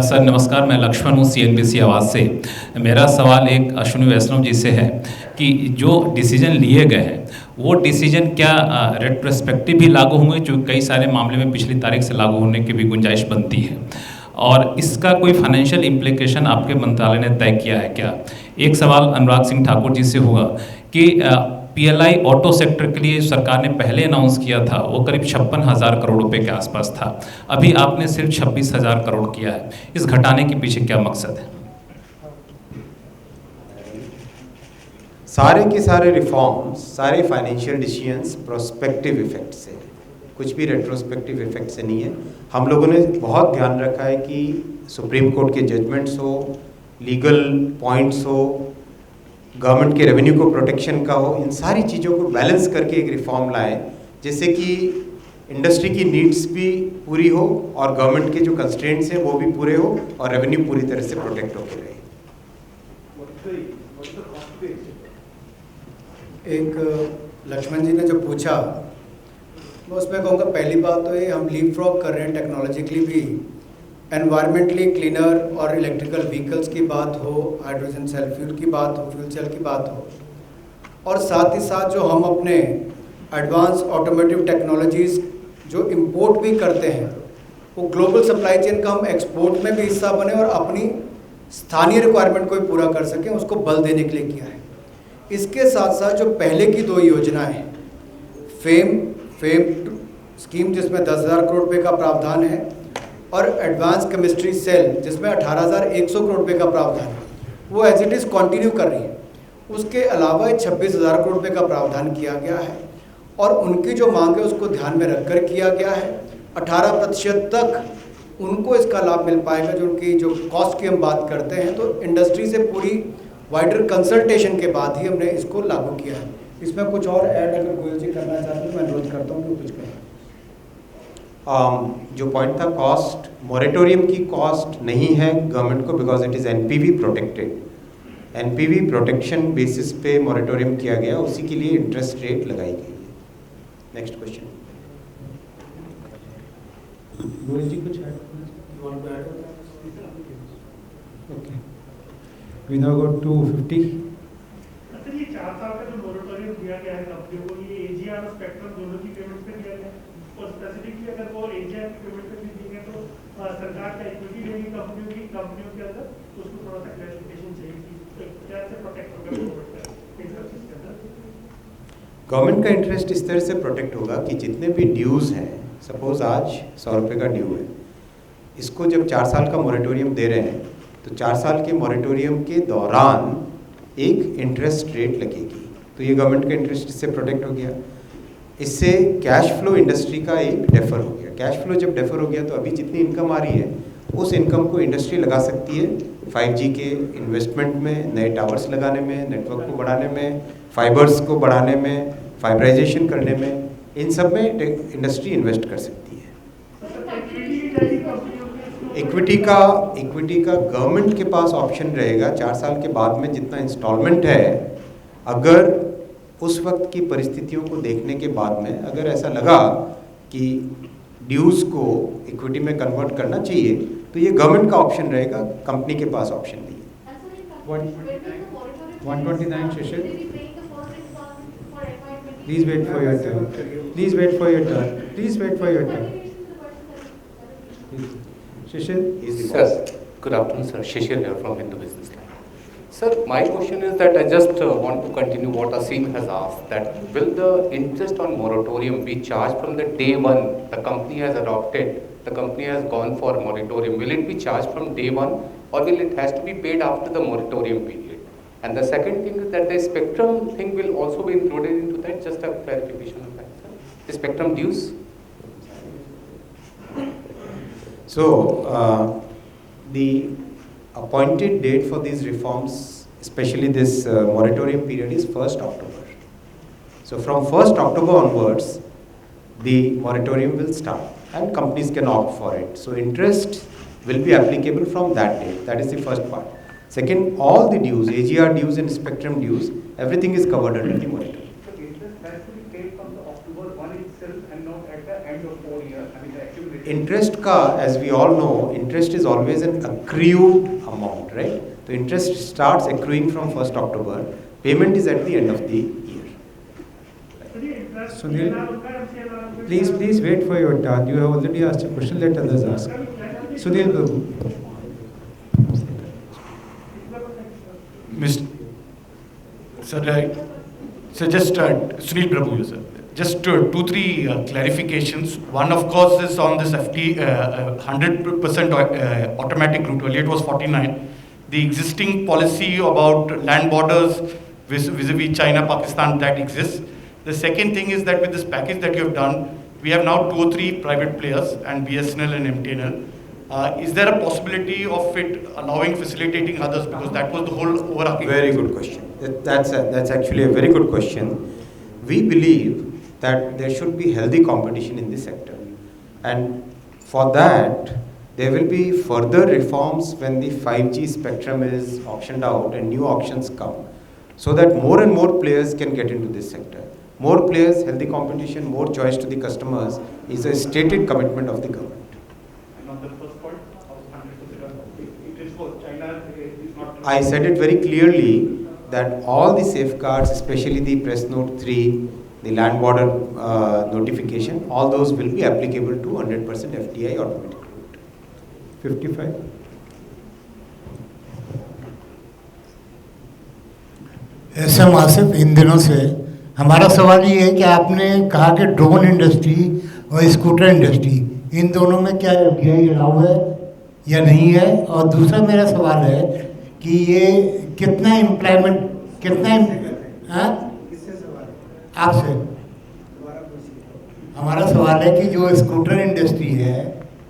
Sir नमस्कार, मैं लक्ष्मण हूँ CNBC आवाज़ से। मेरा सवाल एक अश्विनी वैष्णव जी से है कि जो डिसीजन लिए गए हैं वो डिसीजन क्या रेट्रोस्पेक्टिव भी लागू होंगे, जो कई सारे मामले में पिछली तारीख से लागू होने की भी गुंजाइश बनती है, और इसका कोई फाइनेंशियल इम्प्लीकेशन आपके मंत्रालय ने तय किया है क्या? एक सवाल अनुराग सिंह ठाकुर जी से होगा कि PLI ऑटो सेक्टर के लिए सरकार ने पहले अनाउंस किया था वो करीब 56,000 करोड़ रुपए के आसपास था, अभी आपने सिर्फ 26,000 करोड़ किया है। इस घटाने के पीछे क्या मकसद है? सारे के सारे रिफॉर्म्स, सारे फाइनेंशियल डिसीजंस प्रोस्पेक्टिव इफेक्ट से, कुछ भी रेट्रोस्पेक्टिव इफेक्ट से नहीं है। हम लोगों ने बहुत ध्यान रखा है कि सुप्रीम कोर्ट के जजमेंट्स हो, लीगल पॉइंट्स हो, गवर्नमेंट के रेवेन्यू को प्रोटेक्शन का हो, इन सारी चीज़ों को बैलेंस करके एक रिफॉर्म लाएं, जिससे कि इंडस्ट्री की नीड्स भी पूरी हो और गवर्नमेंट के जो कंस्ट्रेंट्स हैं वो भी पूरे हो और रेवेन्यू पूरी तरह से प्रोटेक्ट होकर रहे। एक लक्ष्मण जी ने जो पूछा, मैं उसमें कहूँगा पहली बात तो ये हम लीप फ्रॉग कर रहे हैं टेक्नोलॉजिकली भी, एनवायरमेंटली क्लीनर और इलेक्ट्रिकल व्हीकल्स की बात हो, हाइड्रोजन सेल फ्यूल की बात हो, फ्यूल सेल की बात हो, और साथ ही साथ जो हम अपने एडवांस ऑटोमेटिव टेक्नोलॉजीज़ जो इंपोर्ट भी करते हैं वो ग्लोबल सप्लाई चेन का हम एक्सपोर्ट में भी हिस्सा बने और अपनी स्थानीय रिक्वायरमेंट को भी पूरा कर सकें, उसको बल देने के लिए किया है। इसके साथ साथ जो पहले की 2 योजनाएं फेम स्कीम जिसमें 10,000 करोड़ रुपये का प्रावधान है और एडवांस केमिस्ट्री सेल जिसमें 18,100 करोड़ रुपये का प्रावधान है, वो एज इट इज़ कंटिन्यू कर रही है। उसके अलावा 26,000 करोड़ रुपये का प्रावधान किया गया है और उनकी जो मांग है उसको ध्यान में रखकर किया गया है। 18% तक उनको इसका लाभ मिल पाएगा जो उनकी जो कॉस्ट की हम बात करते हैं, तो इंडस्ट्री से पूरी वाइडर कंसल्टेशन के बाद ही हमने इसको लागू किया है। इसमें कुछ और ऐड अगर गोयल जी करना चाहते हैं मैं अनुरोध करता हूँ कि कुछ करें। जो पॉइंट था कॉस्ट, मोरेटोरियम की कॉस्ट नहीं है गवर्नमेंट को because it is NPV protected. NPV protection basis पे मोरेटोरियम किया गया, उसी के लिए इंटरेस्ट रेट लगाई गई है। Next question. गोयल जी कुछ add? Okay, we now go to 50। अच्छा, ये 4 साल का जो मोरेटोरियम दिया गया है कंपनियों को, ये एजीआर और स्पेक्ट्रम दोनों की पेमेंट पे दिया गया है और स्पेसिफिकली अगर वो एजीआर की पेमेंट पे भी दिए तो सरकार का इक्विटी देगी कंपनियों के अंदर, तो उसको थोड़ा सा क्लैरिफिकेशन चाहिए कि कैसे प्रोटेक्ट होगा गवर्नमेंट का इन सब चीज़ के अंदर। गवर्नमेंट का इंटरेस्ट इस तरह से प्रोटेक्ट होगा कि जितने भी ड्यूज़ हैं, सपोज आज 100 रुपये का ड्यू है, इसको जब 4 साल का मोरेटोरियम दे रहे हैं तो 4 साल के मोरेटोरियम के दौरान एक इंटरेस्ट रेट लगेगी, तो ये गवर्नमेंट का इंटरेस्ट इससे प्रोटेक्ट हो गया। इससे कैश फ्लो इंडस्ट्री का एक डेफर हो गया। कैश फ्लो जब डेफर हो गया तो अभी जितनी इनकम आ रही है उस इनकम को इंडस्ट्री लगा सकती है 5G के इन्वेस्टमेंट में, नए टावर्स लगाने में, नेटवर्क को बढ़ाने में, फाइबर्स को बढ़ाने में, फाइबराइजेशन करने में, इन सब में इंडस्ट्री इन्वेस्ट कर सकती है। इक्विटी का गवर्नमेंट के पास ऑप्शन रहेगा 4 साल के बाद में जितना इंस्टॉलमेंट है, अगर उस वक्त की परिस्थितियों को देखने के बाद में अगर ऐसा लगा कि ड्यूज़ को इक्विटी में कन्वर्ट करना चाहिए तो ये गवर्नमेंट का ऑप्शन रहेगा, कंपनी के पास ऑप्शन नहीं है। 129 Shishir, please wait for your turn, please wait for your turn, please wait for your turn. Shishir? Sir, good afternoon, sir. Shishir here from Hindu Business Line. Sir, my question is that I just want to continue what Asim has asked, that will the interest on moratorium be charged from the day one the company has adopted, the company has gone for moratorium? Will it be charged from day one or will it has to be paid after the moratorium period? And the second thing is that the spectrum thing will also be included into that, just a clarification of that, sir. The spectrum dues? So, the appointed date for these reforms, especially this moratorium period, is 1st October. So, from 1st October onwards, the moratorium will start and companies can opt for it. So, interest will be applicable from that date. That is the first part. Second, all the dues, AGR dues and spectrum dues, everything is covered under the moratorium. So interest has to be paid from the October 1 itself and not at the end of 4 years. I mean the accumulated. Interest ka, as we all know, interest is always an accrued amount, right? So interest starts accruing from 1st October. Payment is at the end of the year. Sunil, please wait for your turn. You have already asked a question. Let others ask. Sunil Babu. So just Sunil Prabhu, sir. Just 2-3 clarifications. One, of course, is on this 100% automatic route. Earlier it was 49. The existing policy about land borders vis-a-vis China, Pakistan, that exists. The second thing is that with this package that you have done, we have now 2 or 3 private players and BSNL and MTNL. Is there a possibility of it allowing, facilitating others? Because that was the whole overarching. Very good question. That's actually a very good question. We believe that there should be healthy competition in this sector. And for that, there will be further reforms when the 5G spectrum is auctioned out and new auctions come, so that more and more players can get into this sector. More players, healthy competition, more choice to the customers is a stated commitment of the government. And on the first point, of 100%, it is for China, it is not. I said it very clearly that all the safeguards, especially the press note 3, the land border notification, all those will be applicable to 100% FDI automatic route. 55. SM Asif, इन दिनों से हमारा सवाल ये है कि आपने कहा कि ड्रोन इंडस्ट्री और स्कूटर इंडस्ट्री, इन दोनों में क्या एफडीआई अलाउ है या नहीं है? और दूसरा मेरा सवाल है कि ये कितना एम्प्लॉयमेंट, आपसे हमारा सवाल है कि जो स्कूटर इंडस्ट्री है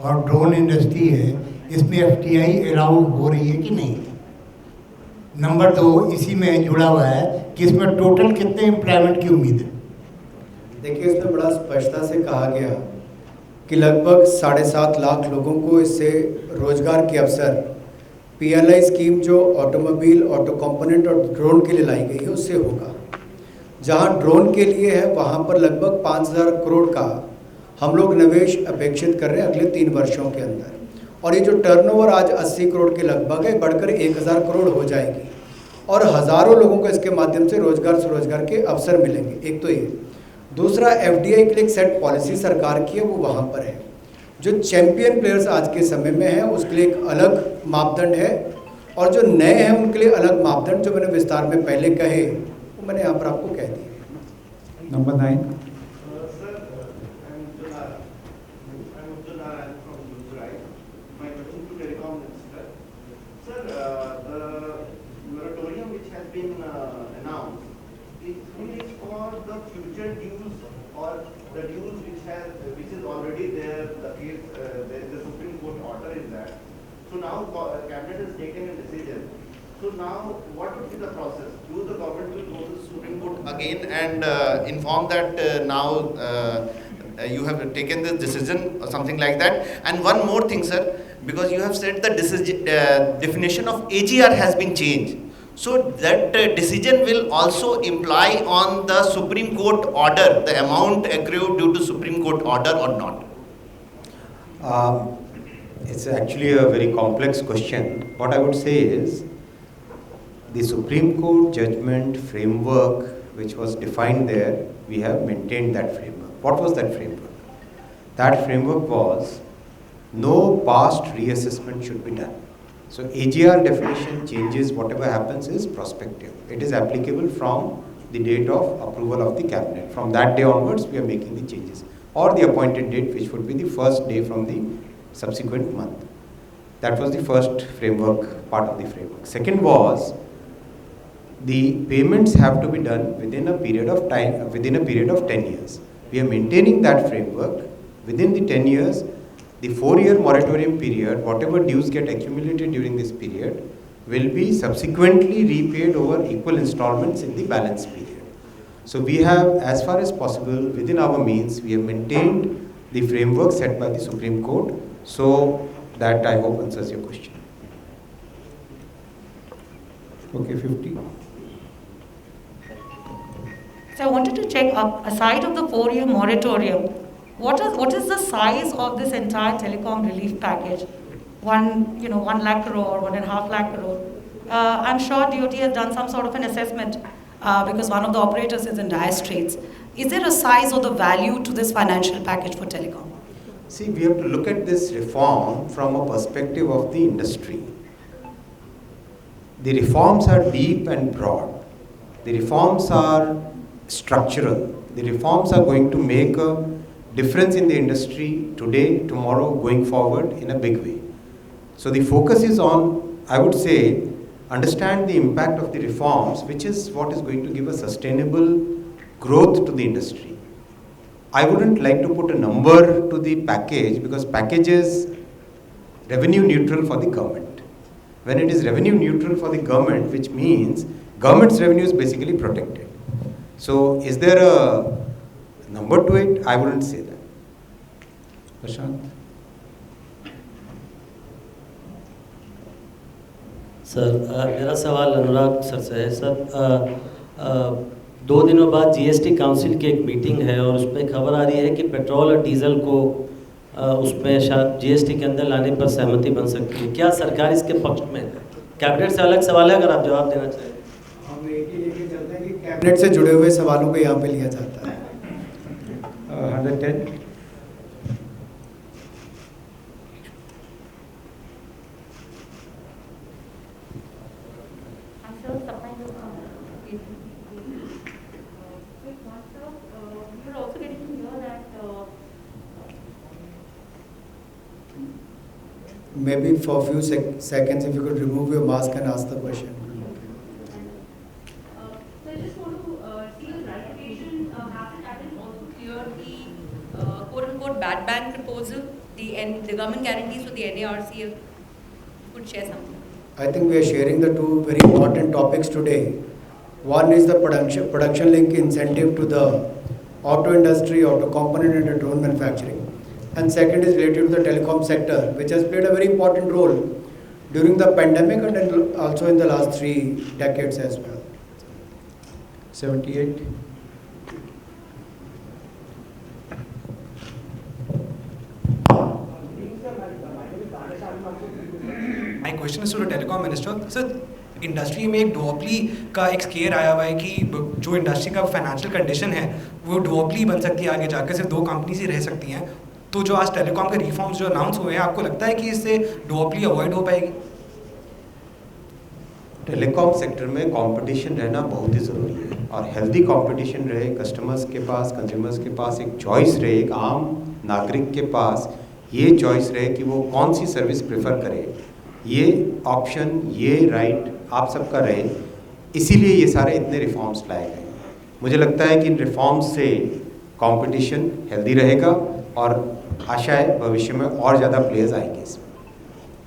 और ड्रोन इंडस्ट्री है, इसमें एफडीआई अलाउ हो रही है कि नहीं? नंबर 2 इसी में जुड़ा हुआ है कि इसमें टोटल कितने एम्प्लॉयमेंट की उम्मीद है? देखिए, इसमें बड़ा स्पष्टता से कहा गया कि लगभग 7.5 लाख लोगों को इससे रोजगार के अवसर पीएलआई स्कीम जो ऑटोमोबाइल, ऑटो कंपोनेंट और ड्रोन के लिए लाई गई है उससे होगा। जहां ड्रोन के लिए है वहां पर लगभग 5,000 करोड़ का हम लोग निवेश अपेक्षित कर रहे हैं अगले 3 वर्षों के अंदर। और ये जो टर्नओवर आज 80 करोड़ के लगभग है, बढ़कर 1,000 करोड़ हो जाएगी और हज़ारों लोगों को इसके माध्यम से रोजगार स्वरोजगार के अवसर मिलेंगे। एक तो ये, दूसरा एफडीआई के लिए एक सेट पॉलिसी सरकार की है, वो वहाँ पर है। जो चैंपियन प्लेयर्स आज के समय में हैं उसके लिए एक अलग मापदंड है और जो नए हैं उनके लिए अलग मापदंड, जो मैंने विस्तार में पहले कहे वो मैंने यहाँ पर आपको कह दिए। Number 9. The dues which is already there, the case, there is a Supreme Court order in that. So now cabinet has taken a decision. So now what would be the process? Do the government will go to the Supreme Court again and inform that now you have taken this decision or something like that? And one more thing, sir, because you have said the definition of AGR has been changed. So that decision will also imply on the Supreme Court order, the amount accrued due to Supreme Court order or not? It's actually a very complex question. What I would say is, the Supreme Court judgment framework which was defined there, we have maintained that framework. What was that framework? That framework was, no past reassessment should be done. So AGR definition changes, whatever happens is prospective. It is applicable from the date of approval of the cabinet. From that day onwards, we are making the changes. Or the appointed date, which would be the first day from the subsequent month. That was the first framework, part of the framework. Second was, the payments have to be done within a period of time, within a period of 10 years. We are maintaining that framework. Within the 10 years, the 4-year moratorium period, whatever dues get accumulated during this period, will be subsequently repaid over equal installments in the balance period. So we have, as far as possible, within our means, we have maintained the framework set by the Supreme Court. So that, I hope, answers your question. Okay, 50. So I wanted to check, aside of the 4-year moratorium, what is the size of this entire telecom relief package? 1 lakh crore, 1.5 lakh crore. I'm sure DOT has done some sort of an assessment because one of the operators is in dire straits. Is there a size or the value to this financial package for telecom? See, we have to look at this reform from a perspective of the industry. The reforms are deep and broad. The reforms are structural. The reforms are going to make a difference in the industry today, tomorrow, going forward in a big way. So the focus is on, I would say, understand the impact of the reforms, which is what is going to give a sustainable growth to the industry. I wouldn't like to put a number to the package because package is revenue neutral for the government. When it is revenue neutral for the government, which means government's revenue is basically protected. So is there a number to it? I wouldn't say that. Prashant. Sir मेरा सवाल अनुराग sir से है। Sir 2 दिनों बाद GST council की एक meeting है और उसमें खबर आ रही है कि पेट्रोल और डीजल को उसमें शायद जीएसटी के अंदर लाने पर सहमति बन सकती है। क्या सरकार इसके पक्ष में? कैबिनेट से अलग सवाल है, अगर आप जवाब देना चाहें। हम एक ही लेके चलते हैं कि कैबिनेट से जुड़े हुए सवालों को यहाँ पे लिया जाता है। 110. Maybe for a few seconds, if you could remove your mask and ask the question. So I just want to see the clarification. Hasn't Apple also cleared the quote-unquote bad bank proposal, the government guarantees for the NARCL? Could share something. I think we are sharing the two very important topics today. One is the production link incentive to the auto industry, auto component and drone manufacturing. And second is related to the telecom sector, which has played a very important role during the pandemic and also in the last 3 decades as well. 78. My question is to the telecom minister. Sir, industry में एक duopoly का एक square आया हुआ है कि जो industry का फाइनेंशियल कंडीशन है वो डुओपली बन सकती है, आगे जाकर सिर्फ 2 कंपनीज ही रह सकती हैं। तो जो आज टेलीकॉम के रिफॉर्म्स जो अनाउंस हुए हैं, आपको लगता है कि इससे डुओपली अवॉइड हो पाएगी? टेलीकॉम सेक्टर में कंपटीशन रहना बहुत ही ज़रूरी है और हेल्दी कंपटीशन रहे, कस्टमर्स के पास, कंज्यूमर्स के पास एक चॉइस रहे, एक आम नागरिक के पास ये चॉइस रहे कि वो कौन सी सर्विस प्रेफर करे, ये ऑप्शन, ये राइट आप सबका रहे। इसीलिए ये सारे इतने रिफॉर्म्स लाए गए। मुझे लगता है कि इन रिफॉर्म्स से कंपटीशन हेल्दी रहेगा और आशा है भविष्य में और ज़्यादा प्लेयर्स आएंगे इसमें।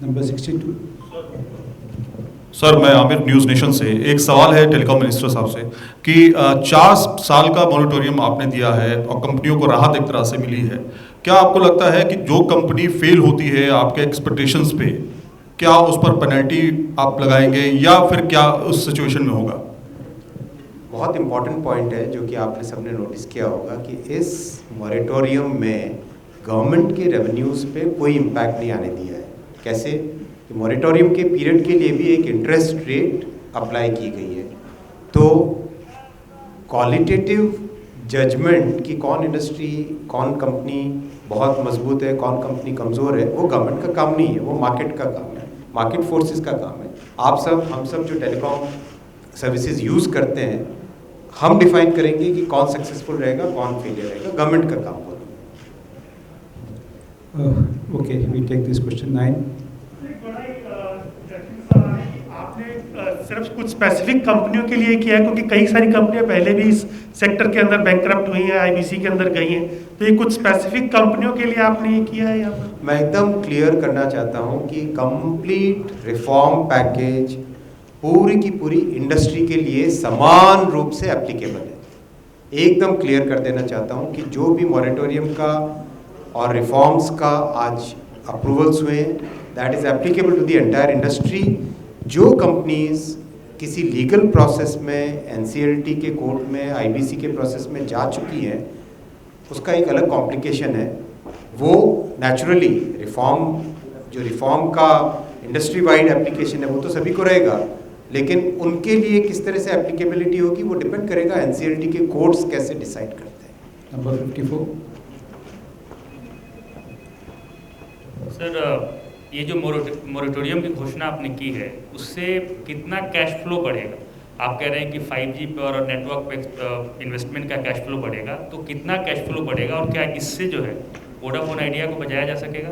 नंबर 62। सर, मैं आमिर न्यूज़ नेशन से। एक सवाल है टेलीकॉम मिनिस्टर साहब से कि 4 साल का मॉनिटोरियम आपने दिया है और कंपनियों को राहत एक तरह से मिली है। क्या आपको लगता है कि जो कंपनी फेल होती है आपके एक्सपेक्टेशंस पे, क्या उस पर पेनल्टी आप लगाएंगे या फिर क्या उस सिचुएशन में होगा? बहुत इम्पॉर्टेंट पॉइंट है जो कि आपने सबने नोटिस किया होगा कि इस मॉरेटोरियम में गवर्नमेंट के रेवेन्यूज़ पे कोई इम्पैक्ट नहीं आने दिया है। कैसे? कि मॉरेटोरियम के पीरियड के लिए भी एक इंटरेस्ट रेट अप्लाई की गई है। तो क्वालिटेटिव जजमेंट कि कौन इंडस्ट्री, कौन कंपनी बहुत मजबूत है, कौन कंपनी कमज़ोर है, वो गवर्नमेंट का काम नहीं है, वो मार्केट का काम है, मार्केट फोर्सेस का काम है। आप सब, हम सब जो टेलीकॉम सर्विसेज यूज़ करते हैं, हम डिफाइन करेंगे कि कौन सक्सेसफुल रहेगा, कौन फेलियर रहेगा, गवर्नमेंट का काम होगा। Okay, we take this question 9। आपने सिर्फ कुछ स्पेसिफिक कंपनियों के लिए किया है, क्योंकि कई सारी कंपनियां पहले भी इस सेक्टर के अंदर बैंकरप्ट हुई हैं, आईबीसी के अंदर गई हैं, तो ये कुछ स्पेसिफिक कंपनियों के लिए आपने ये किया है यहाँ पर? मैं एकदम क्लियर करना चाहता हूँ कि कंप्लीट रिफॉर्म पैकेज पूरी की पूरी इंडस्ट्री के लिए समान रूप से एप्लीकेबल है। एकदम क्लियर कर देना चाहता हूँ कि जो भी मॉरेटोरियम का और रिफॉर्म्स का आज अप्रूवल्स हुए, that is applicable to the entire industry. जो कंपनीज किसी लीगल प्रोसेस में, एनसीएलटी के कोर्ट में, आईबीसी के प्रोसेस में जा चुकी हैं, उसका एक अलग कॉम्प्लिकेशन है। वो नेचुरली रिफॉर्म का इंडस्ट्री वाइड एप्लीकेशन है, वो तो सभी को रहेगा, लेकिन उनके लिए किस तरह से एप्लीकेबिलिटी होगी वो डिपेंड करेगा एनसीएलटी के कोर्ट्स कैसे डिसाइड करते हैं। नंबर 54। सर, ये जो मोरेटोरियम की घोषणा आपने की है, उससे कितना कैश फ्लो बढ़ेगा? आप कह रहे हैं कि 5G पे और नेटवर्क पे इन्वेस्टमेंट का कैश फ्लो बढ़ेगा, तो कितना कैश फ्लो बढ़ेगा और क्या इससे जो है वोडाफोन आइडिया को बचाया जा सकेगा?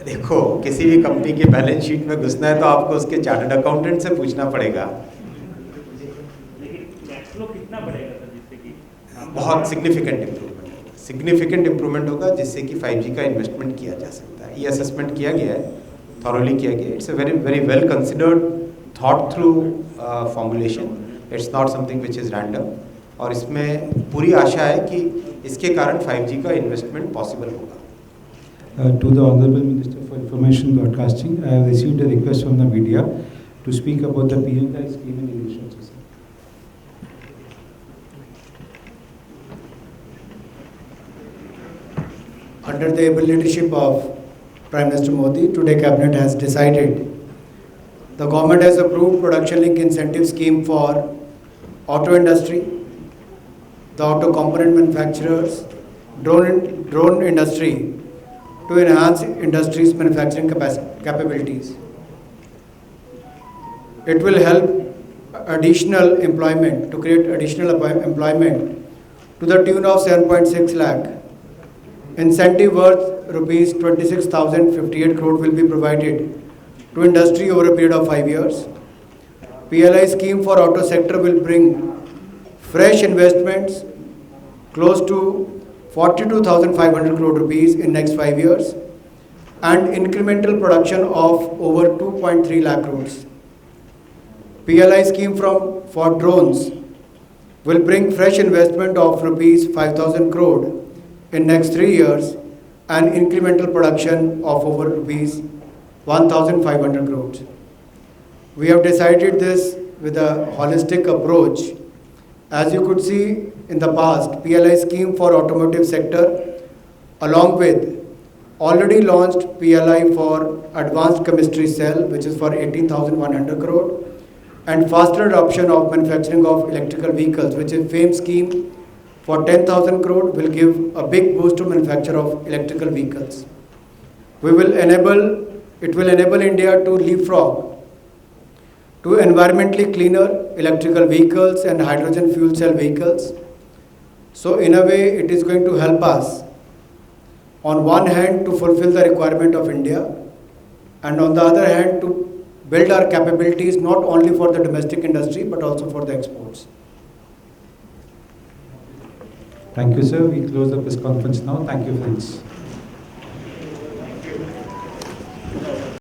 देखो, किसी भी कंपनी के बैलेंस शीट में घुसना है तो आपको उसके चार्टर्ड अकाउंटेंट से पूछना पड़ेगा। लेकिन कैश फ्लो कितना बढ़ेगा सर, जिससे कि बहुत सिग्निफिकेंट इम्प्रूवमेंट होगा जिससे कि 5G का इन्वेस्टमेंट किया जा सकता है। ये असेसमेंट किया गया है, थॉरोली किया गया है। It's a very well considered, thought through formulation. It's not something which is random. और इसमें पूरी आशा है कि इसके कारण 5G का इन्वेस्टमेंट पॉसिबल होगा। To the Honorable Minister for Information Broadcasting, I have received a request from the media to speak about the PMI scheme in English also, sir. Under the able leadership of Prime Minister Modi, today Cabinet has decided the government has approved production link incentive scheme for auto industry, the auto component manufacturers, drone industry to enhance industry's manufacturing capabilities. It will help additional employment, to create additional employment to the tune of 7.6 lakh. Incentive worth rupees 26,058 crore will be provided to industry over a period of 5 years. PLI scheme for auto sector will bring fresh investments close to 42,500 crore rupees in next 5 years and incremental production of over 2.3 lakh crores. PLI scheme for drones will bring fresh investment of rupees 5,000 crore in next 3 years and incremental production of over rupees 1,500 crores. We have decided this with a holistic approach. As you could see in the past, PLI scheme for automotive sector along with already launched PLI for advanced chemistry cell, which is for 18,100 crore, and faster adoption of manufacturing of electrical vehicles, which is FAME scheme for 10,000 crore, will give a big boost to manufacture of electrical vehicles. It will enable India to leapfrog to environmentally cleaner electrical vehicles and hydrogen fuel cell vehicles. So in a way, it is going to help us on one hand to fulfill the requirement of India, and on the other hand to build our capabilities not only for the domestic industry but also for the exports. Thank you, sir. We close the press conference now. Thank you, friends.